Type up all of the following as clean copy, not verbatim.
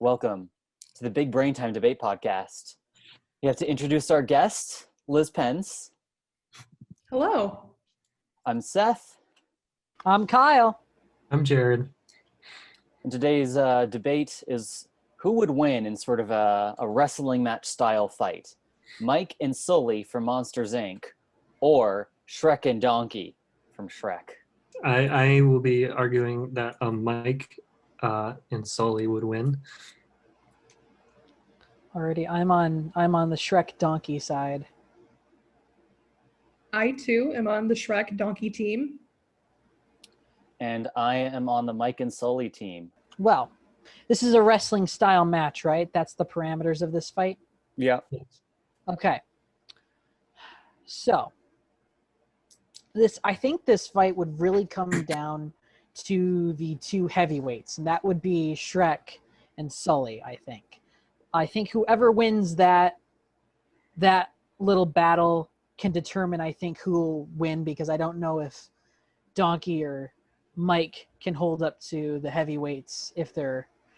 Welcome to the Big Brain Time Debate Podcast. We have to introduce our guest, Liz Pence. Hello. I'm Seth. I'm Kyle. I'm Jared. And today's debate is who would win in sort of a wrestling match style fight? Mike and Sully from Monsters, Inc. or Shrek and Donkey from Shrek? I will be arguing that Mike and Sully would win. Already, I'm on the Shrek donkey side. I too am on the Shrek donkey team. And I am on the Mike and Sully team. Well, this is a wrestling style match, right? That's the parameters of this fight? Yeah. Okay. So, I think this fight would really come down to the two heavyweights, and that would be Shrek and Sully, I think. I think whoever wins that little battle can determine, I think, who will win, because I don't know if Donkey or Mike can hold up to the heavyweights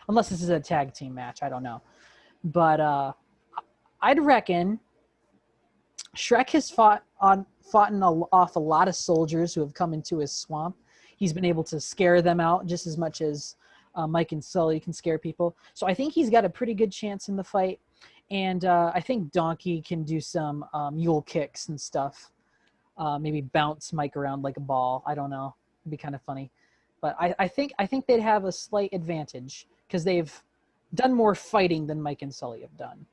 unless this is a tag team match. I don't know. But I'd reckon Shrek has fought off a lot of soldiers who have come into his swamp. He's been able to scare them out just as much as Mike and Sully can scare people. So I think he's got a pretty good chance in the fight. And I think Donkey can do some mule kicks and stuff. Maybe bounce Mike around like a ball. I don't know. It'd be kind of funny. But I think they'd have a slight advantage because they've done more fighting than Mike and Sully have done.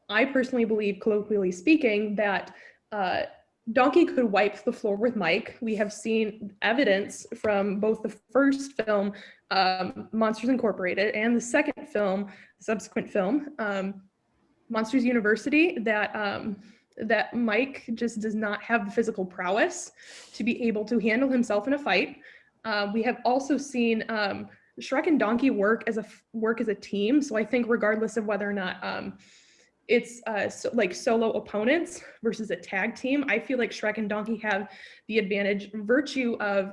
I personally believe, colloquially speaking, that Donkey could wipe the floor with Mike. We have seen evidence from both the first film, Monsters Incorporated, and the second film, subsequent film, Monsters University, that Mike just does not have the physical prowess to be able to handle himself in a fight. We have also seen Shrek and Donkey work as a team. So I think regardless of whether or not it's like solo opponents versus a tag team, I feel like Shrek and Donkey have the advantage virtue of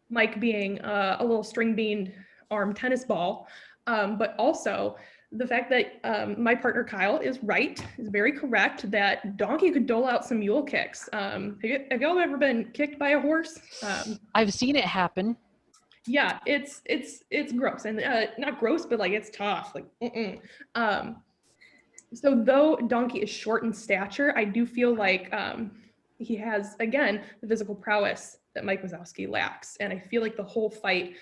Mike being a little string bean arm tennis ball, but also the fact that my partner Kyle is very correct that Donkey could dole out some mule kicks. Have y'all ever been kicked by a horse? I've seen it happen. Yeah, it's gross, and not gross, but like it's tough. Like, so though Donkey is short in stature, I do feel like he has, again, the physical prowess that Mike Wazowski lacks. And I feel like the whole fight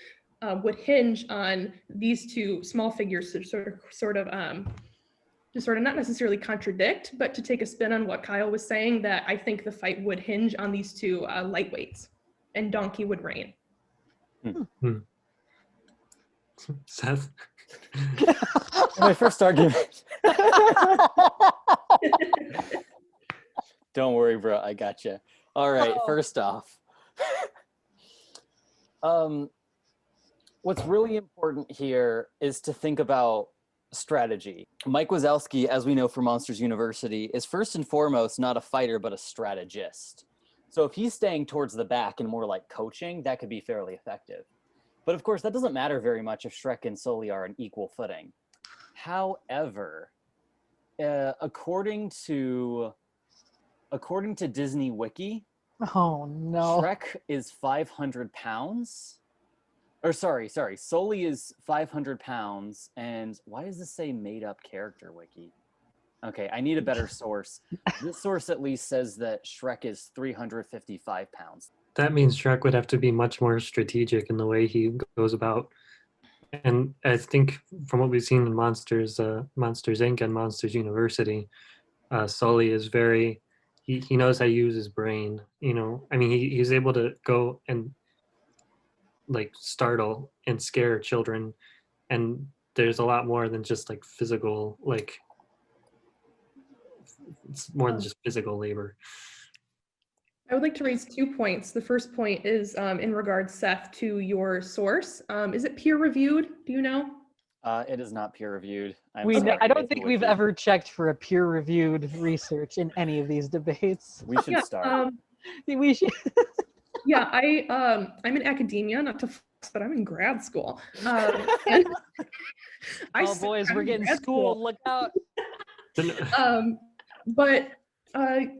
would hinge on these two small figures to sort of not necessarily contradict, but to take a spin on what Kyle was saying, that I think the fight would hinge on these two lightweights, and Donkey would reign. Seth? My first argument. Don't worry, bro. I gotcha. All right. First off, what's really important here is to think about strategy. Mike Wazowski, as we know from Monsters University, is first and foremost not a fighter, but a strategist. So if he's staying towards the back and more like coaching, that could be fairly effective. But of course, that doesn't matter very much if Shrek and Sully are on equal footing. However, according to Disney Wiki, Oh no. Shrek is 500 pounds. Or sorry, Sully is 500 pounds. And why does this say made up character wiki? Okay, I need a better source. This source at least says that Shrek is 355 pounds. That means Shrek would have to be much more strategic in the way he goes about. And I think from what we've seen in Monsters Inc. and Monsters University, Sully is he knows how to use his brain. You know, I mean, he's able to go and like startle and scare children. And there's a lot more than just like physical, like it's more than just physical labor. I would like to raise 2 points. The first point is in regards, Seth, to your source. Is it peer reviewed? Do you know? It is not peer reviewed. I don't think we've ever checked for a peer reviewed research in any of these debates. We should start. We should. Yeah, I'm in academia, not to but I'm in grad school. And Oh boys, we're getting schooled. Look out. But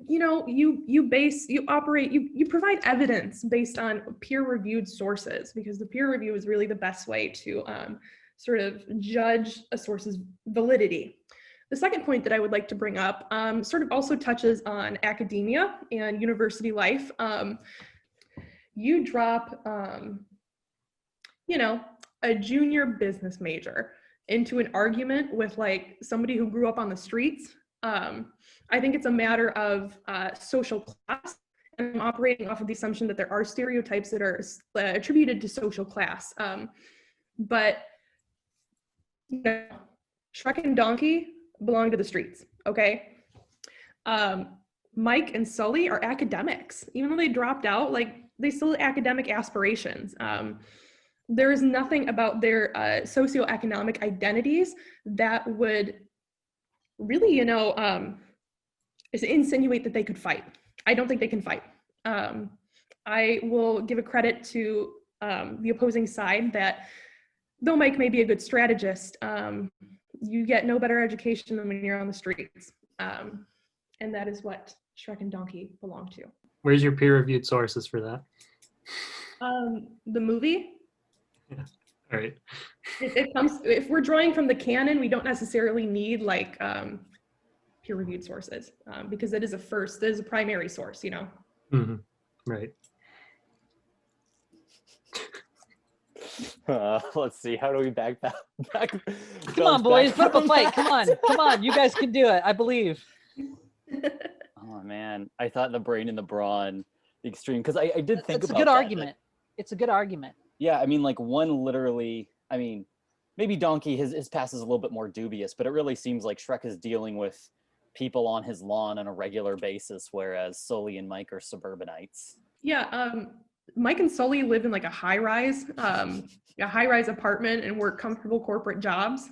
you provide evidence based on peer-reviewed sources, because the peer review is really the best way to sort of judge a source's validity. The second point that I would like to bring up sort of also touches on academia and university life. You drop, a junior business major into an argument with like somebody who grew up on the streets. I think it's a matter of social class, and I'm operating off of the assumption that there are stereotypes that are attributed to social class. But Shrek and Donkey belong to the streets, okay? Mike and Sully are academics. Even though they dropped out, like they still have academic aspirations. There is nothing about their socioeconomic identities that would really, insinuate that they could fight. I don't think they can fight. I will give a credit to the opposing side that though Mike may be a good strategist, you get no better education than when you're on the streets. And that is what Shrek and Donkey belong to. Where's your peer-reviewed sources for that? The movie. Yeah. All right. It comes, if we're drawing from the canon, we don't necessarily need like peer-reviewed sources because it is a primary source, Mm-hmm. Right. Let's see. How do we back? Come on, boys, put up a fight. Come on. You guys can do it. I believe. Oh man, I thought the brain and the brawn, the extreme, because I did think it's about a good that, argument. It's a good argument. Yeah, I mean, like one literally. I mean, maybe Donkey his past is a little bit more dubious, but it really seems like Shrek is dealing with people on his lawn on a regular basis, whereas Sully and Mike are suburbanites. Yeah, Mike and Sully live in like a high-rise apartment and work comfortable corporate jobs.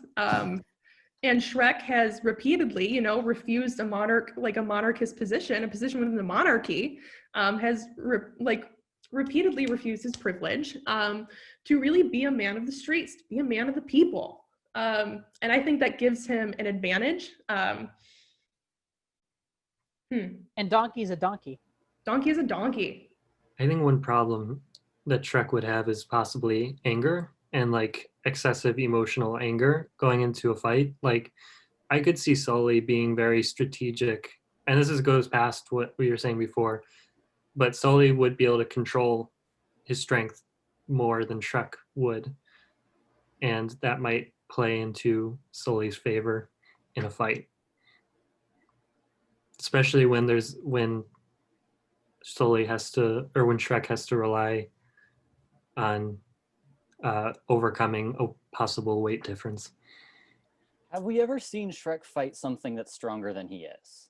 And Shrek has repeatedly, refused a monarchist position, a position within the monarchy, has repeatedly refused his privilege to really be a man of the streets, to be a man of the people. And I think that gives him an advantage. And Donkey's a donkey. Donkey is a donkey. I think one problem that Shrek would have is possibly anger and like excessive emotional anger going into a fight. Like I could see Sully being very strategic, and this goes past what we were saying before, but Sully would be able to control his strength more than Shrek would, and that might play into Sully's favor in a fight, especially when Sully has to, or when Shrek has to rely on overcoming a possible weight difference. Have we ever seen Shrek fight something that's stronger than he is?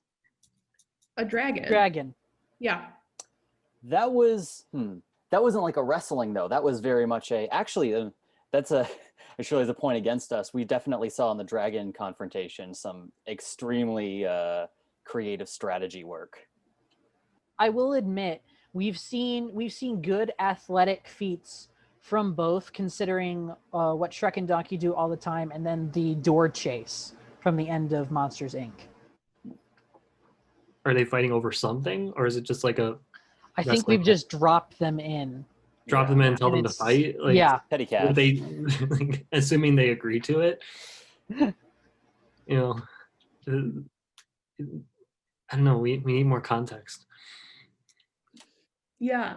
A dragon. Dragon. Yeah. That wasn't like a wrestling though. That was very much that's surely the point against us. We definitely saw in the dragon confrontation some extremely creative strategy work. I will admit we've seen good athletic feats from both, considering what Shrek and Donkey do all the time, and then the door chase from the end of Monsters, Inc. Are they fighting over something, or is it just like a? I think we've just dropped them in. Drop them in and tell them to fight? Like, yeah. Petty cash. They, assuming they agree to it. I don't know. We need more context. Yeah.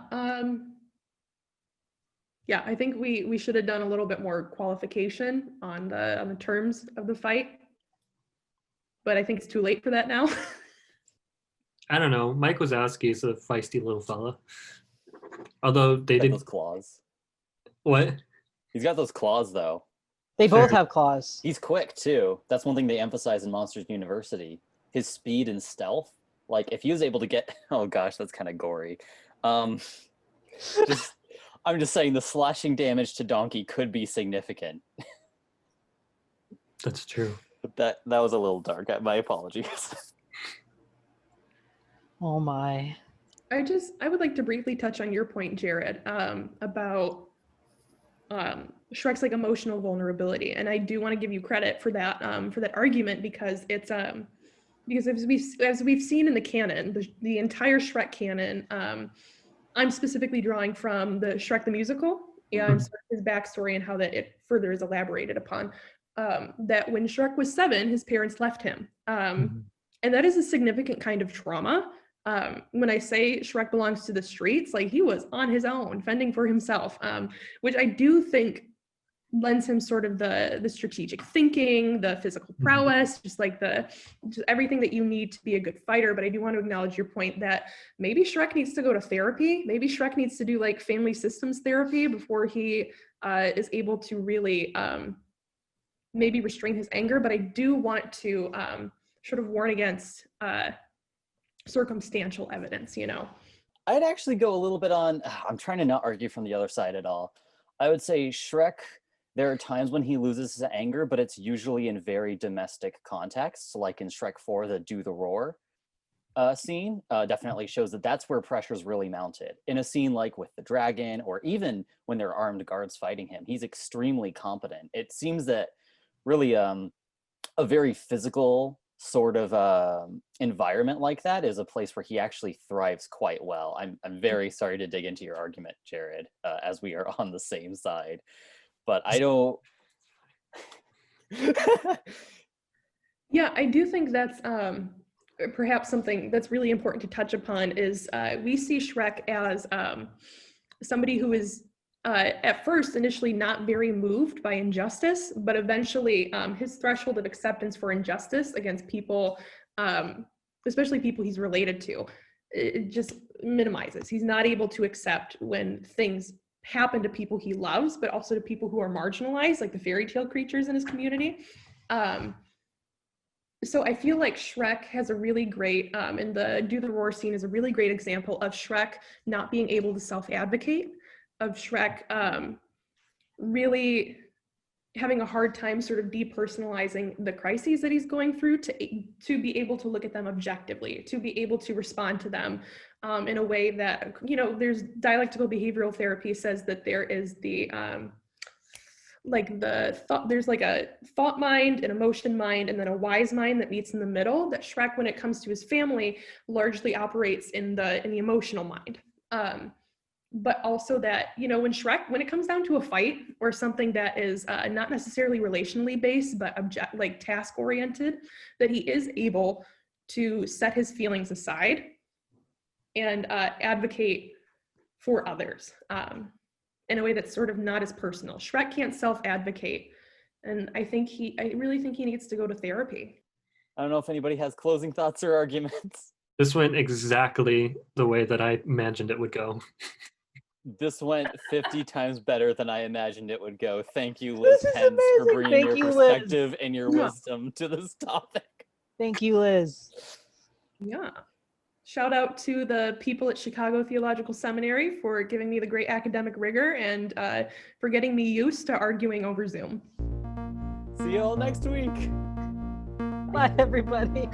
Yeah, I think we should have done a little bit more qualification on the terms of the fight, but I think it's too late for that now. I don't know. Mike Wazowski is a feisty little fella. Although they did those claws. What? He's got those claws though. They both have claws. He's quick too. That's one thing they emphasize in Monsters University. His speed and stealth. Like if he was able to get, oh gosh, that's kind of gory. I'm just saying the slashing damage to Donkey could be significant. That's true. That was a little dark. My apologies. Oh my. I would like to briefly touch on your point, Jared, about Shrek's like emotional vulnerability, and I do want to give you credit for that argument, because it's because as we've seen in the canon, the entire Shrek canon, I'm specifically drawing from the Shrek the musical and sort of his backstory and how that it further is elaborated upon. That when Shrek was 7, his parents left him, and that is a significant kind of trauma. When I say Shrek belongs to the streets, like he was on his own, fending for himself, which I do think lends him sort of the strategic thinking, the physical prowess, just everything that you need to be a good fighter. But I do want to acknowledge your point that maybe Shrek needs to go to therapy. Maybe Shrek needs to do like family systems therapy before he is able to really maybe restrain his anger. But I do want to sort of warn against circumstantial evidence, you know. I'd actually go a little bit on, I'm trying to not argue from the other side at all. I would say Shrek, there are times when he loses his anger, but it's usually in very domestic contexts, like in Shrek 4, the Do the Roar scene definitely shows that that's where pressure's really mounted. In a scene like with the dragon, or even when there are armed guards fighting him, he's extremely competent. It seems that really a very physical sort of environment like that is a place where he actually thrives quite well. I'm very sorry to dig into your argument, Jared, as we are on the same side. But I don't. Yeah, I do think that's perhaps something that's really important to touch upon is we see Shrek as somebody who is at first initially not very moved by injustice, but eventually his threshold of acceptance for injustice against people, especially people he's related to, it just minimizes. He's not able to accept when things happen to people he loves, but also to people who are marginalized, like the fairy tale creatures in his community. So I feel like Shrek has a really great, in the Do the Roar scene is a really great example of Shrek not being able to self-advocate, of Shrek really having a hard time sort of depersonalizing the crises that he's going through to be able to look at them objectively, to be able to respond to them in a way that, you know, there's dialectical behavioral therapy says that there is the there's like a thought mind, an emotion mind, and then a wise mind that meets in the middle. That Shrek, when it comes to his family, largely operates in the emotional mind. But also that, you know, when it comes down to a fight or something that is not necessarily relationally based, but task oriented, that he is able to set his feelings aside and advocate for others in a way that's sort of not as personal. Shrek can't self-advocate, and I really think he needs to go to therapy. I don't know if anybody has closing thoughts or arguments. This went exactly the way that I imagined it would go. This went 50 times better than I imagined it would go. Thank you, Liz Pence, for bringing your perspective and your wisdom to this topic. Thank you, Liz. Yeah. Shout out to the people at Chicago Theological Seminary for giving me the great academic rigor and for getting me used to arguing over Zoom. See you all next week. Bye, everybody.